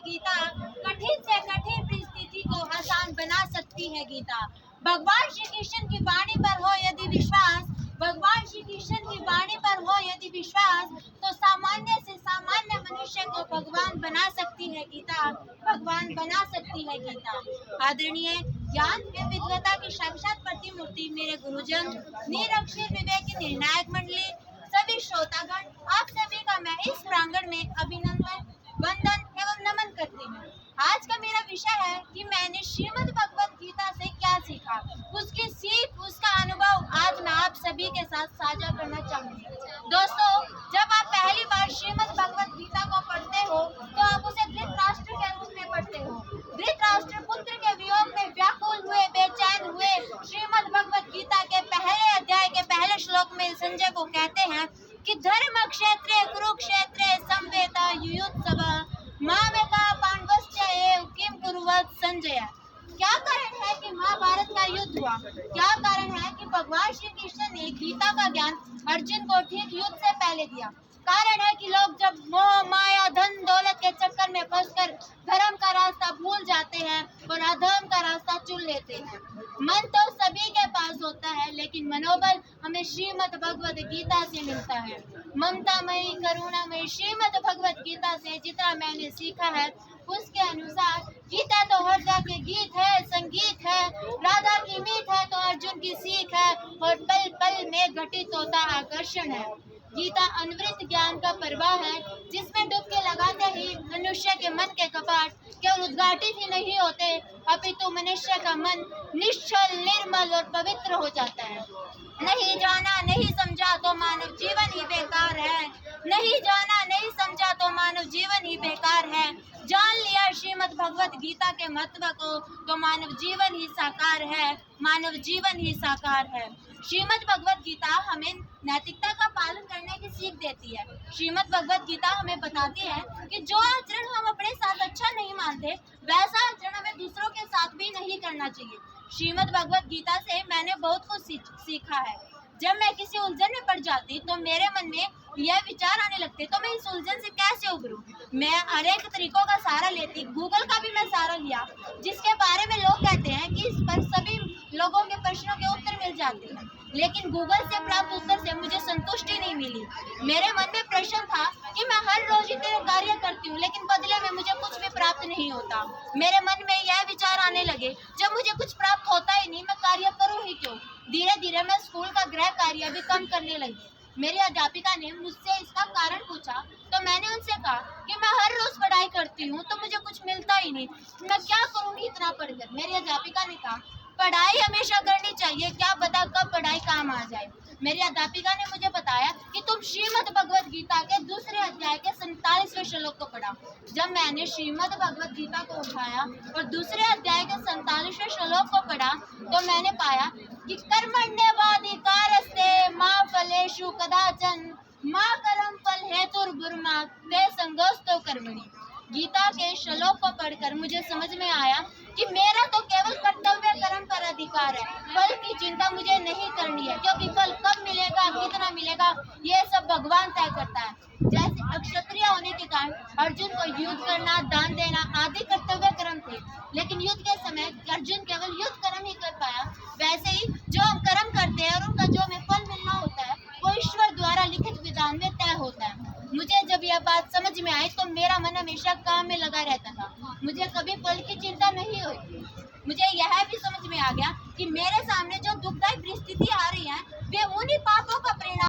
गीता, कठिन से कठिन परिस्थिति को आसान बना सकती है गीता। भगवान श्री कृष्ण की वाणी पर हो यदि विश्वास, भगवान श्री कृष्ण की वाणी पर हो यदि विश्वास, तो सामान्य से सामान्य मनुष्य को भगवान बना सकती है गीता, भगवान बना सकती है गीता। आदरणीय ज्ञान एवं विद्वता की साक्षात प्रतिमूर्ति मेरे गुरुजन, निरक्षर विवेक की निर्णायक मंडली, सभी श्रोतागण, आप सभी का मैं इस प्रांगण में अभिनंदन, वंदन एवं नमन करती हूँ। आज का मेरा विषय है कि मैंने श्रीमद् भगवत गीता से क्या सीखा, उसकी सीख, उसका अनुभव आज मैं आप सभी के साथ साझा करना चाहूंगी। दोस्तों, जब आप पहली बार श्रीमद् भगवत गीता को पढ़ते हो तो आप उसे धृतराष्ट्र के रूप में पढ़ते हो। धृतराष्ट्र पुत्र के वियोग में व्याकुल हुए, बेचैन हुए। श्रीमद् भगवत गीता के पहले अध्याय के पहले श्लोक में संजय को कहते हैं कि धर्म क्षेत्रे कुरुक्षेत्रे संवेता युयुत्सवा मामेका पांडवश्च एव किम कुर्वत संजय। क्या कारण है कि महाभारत का युद्ध हुआ? क्या कारण है कि भगवान श्री कृष्ण ने गीता का ज्ञान अर्जुन को ठीक युद्ध से पहले दिया? कारण है कि लोग जब मोह माया धन दौलत के चक्कर में फंसकर धर्म का रास्ता भूल जाते हैं और अधर्म का रास्ता चुन लेते हैं। मन तो सभी के पास होता है, लेकिन मनोबल हमें श्रीमद् भगवत गीता से मिलता है। ममतामयी करुणामयी श्रीमद् भगवत गीता से जितना मैंने सीखा है उसके अनुसार गीता तो हर जाके गीत है, संगीत है, राधा की मीत है तो अर्जुन की सीख है और पल पल में घटित होता आकर्षण है। गीता अनवरत ज्ञान का प्रवाह है जिसमें डुबकी लगाते ही मनुष्य के मन के कपाट केवल उद्घाटित ही नहीं होते, अपितु मनुष्य का मन निश्चल, निर्मल और पवित्र हो जाता है। नहीं जाना नहीं समझा तो मानव जीवन ही बेकार है, नहीं जाना नहीं समझा तो मानव जीवन ही बेकार है। जान लिया श्रीमद् भगवत गीता के महत्व को तो मानव जीवन ही साकार है, मानव जीवन ही साकार है। श्रीमद् भगवत गीता हमें नैतिकता का पालन करने की सीख देती है। श्रीमद् भगवत गीता हमें बताती है कि जो आचरण हम अपने साथ अच्छा नहीं मानते वैसा आचरण हमें दूसरों के साथ भी नहीं करना चाहिए। श्रीमद् भगवत गीता से मैंने बहुत कुछ सीखा है। जब मैं किसी उलझन में पड़ जाती तो मेरे मन में यह विचार आने लगते तो मैं इस उलझन से कैसे उभरूं। मैं हर एक तरीकों का सहारा लेती, गूगल का भी मैं सहारा लिया, जिसके बारे में लोग कहते हैं कि इस पर सभी लोगों के प्रश्नों के उत्तर मिल जाते हैं, लेकिन गूगल से प्राप्त उत्तर से मुझे संतुष्टि नहीं मिली। मेरे मन में प्रश्न था कि मैं हर रोज इतने कार्य करती हूँ लेकिन बदले में मुझे कुछ भी प्राप्त नहीं होता। मेरे मन में यह विचार आने लगे, जब मुझे कुछ प्राप्त होता ही नहीं मैं कार्य करूँ ही क्यों। धीरे धीरे मैं स्कूल का गृह कार्य भी कम करने लगी। मेरी अध्यापिका ने मुझसे इसका कारण पूछा तो मैंने उनसे कहा कि मैं हर रोज पढ़ाई करती हूँ तो मुझे कुछ मिलता ही नहीं, मैं क्या करूँगी इतना पढ़कर। मेरी अध्यापिका ने कहा पढ़ाई हमेशा करनी चाहिए, क्या पता कब पढ़ाई काम आ जाए। मेरी अध्यापिका ने मुझे बताया कि तुम श्रीमद् भगवत गीता के दूसरे अध्याय के 47वें श्लोक को पढ़ा। जब मैंने श्रीमद् भगवत गीता को उठाया और दूसरे अध्याय के 47वें श्लोक को पढ़ा तो मैंने पाया कि कर्मण्येवाधिकारस्ते मा फलेषु कदाचन मा कर्म फल हेतुर्भुर्मा ते संगोस्तो कर्मणि। गीता के श्लोक को पढ़कर मुझे समझ में आया कि मेरा तो केवल कर्तव्य कर्म पर अधिकार है, फल की चिंता मुझे नहीं करनी है, क्योंकि फल कब मिलेगा, कितना मिलेगा, ये सब भगवान तय करता है। जैसे अक्षत्रिय होने के कारण अर्जुन को युद्ध करना, दान देना आदि कर्तव्य कर्म थे, लेकिन युद्ध के समय अर्जुन केवल युद्ध कर्म ही कर पाया। वैसे ही जो हम कर्म करते हैं और उनका जो हमें फल मिलना होता है वो ईश्वर द्वारा लिखित विधान में तय होता है। मुझे जब यह बात समझ में आई तो मेरा मन हमेशा काम में लगा रहता था, मुझे कभी फल की चिंता नहीं हुई। मुझे यह भी समझ में आ गया कि मेरे सामने जो दुखदायी परिस्थिति आ रही है वे उन्हीं पाप